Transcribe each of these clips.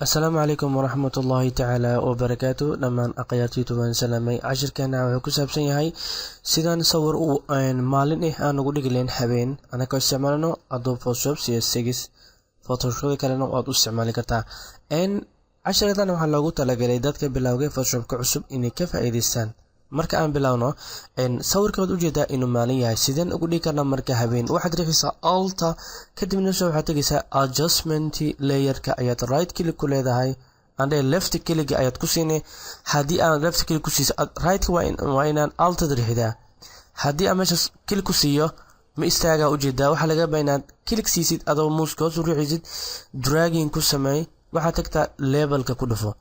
السلام عليكم ورحمة الله تعالى وبركاته. لما أقيات يوتيوب سلامي عشر كان وحكسب سنهاي سيدان صور أن مالين أنا أقول لك لين حبين أنا كاستعمالنا أدوب فوتوشوب CS6 فوتوشوب كلنا وأدو استعمالي كتا أن عشر كان وحلاقو تلاقي دادك بلاوجي فوتوشوب كعصب إني كيف أيديستان marka aan bilowno sawirkood u jeedaa inuu maalin yahay sideen ugu dhigi karnaa marka habeen waxaad riixaysaa alta kadibna soo waxaad tagaysaa adjustment layerka ayaad right click ku leedahay and left click ayaad ku siinay hadii aan left click ku siiso right waa inaan alta riixdaa hadii aan meesha click ku siiyo ma istaaga u jeedaa waxa laga baahnaa click siisid adoo mouse-ka soo riixid dragging ku sameey waxaad tagtaa labelka ku dhufo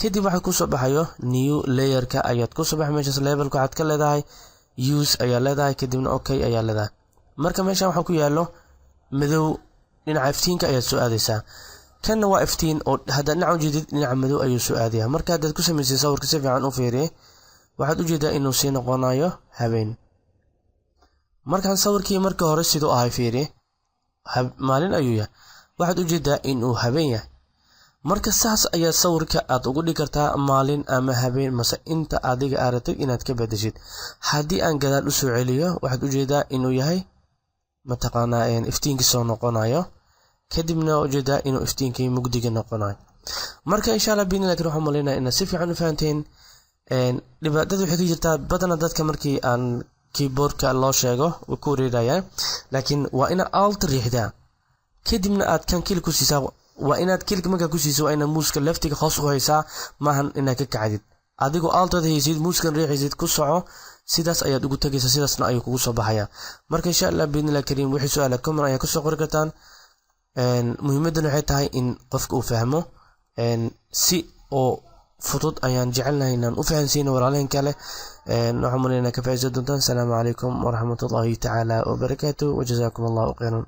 kadib waxa ku soo baxayo new layerka ayaad ku soo baxay meesha labelka waxaad ka leedahay use ayaa leedahay kadibna okay ayaa leedahay marka meesha waxa ku yaalo madow dhinaca iftiinka ayaad soo aadaysaa kana waa iftiin oo hada dhinaca jeedid dhinaca madow ayuu soo aadayaa marka aad ku sameysay sawirka si fiican u fiiriye waxaad u jeedaa inuu sii noqonayo habeen markaan sawirkii marka hore sidoo ahay fiiriye maalin ayuu yahay waxaad u jeedaa inuu habeen yahay marka saas ayaa sawirka aad ugu dhigi kartaa maalin ama habeen mase inta adiga aragtid inaad ka bedeshid hadii aan gadaal u soo celiyo waxaad u jeedaa inuu yahay mataqaanaa iftiinka soo noqonayo kadibna u jeedaa inuu iftiinkii mugdiga noqonayo marka insha Allah biin laakiin waxaan maleynayaa inaad si fiican u fahanteen dhibaatada waxay ka jirtaa badana dadka markii aan keyboardka loo sheego way ku wareerayaan laakiin waa ina alt riixdaa kadibna aad kan kill ku siisaa waa inaad kilka markaa ku siiso waa inaad muuska leftiga hoos u haysaa maahan inaad ka kacdid adigoo aaltada haysid muuskan riixaysid ku soco sidaas ayaad ugu tagaysaa sidaasna ayuu kugu soo baxayaa marka insha Allah biidnillah kariim wixii su'aalo comment ayaa ku soo qori kartaan muhiimadan waxay tahay in qofka uu fahmo si oo fudud ayaan jecelnahay inaan u fahansiino walaalaheen kale waxaan maleynayaa ka faa'iideysan doontaan. Assalaamu calaykum waraxmatullaahi tacaala wabarakaatuh wajazaakum allahu khayran.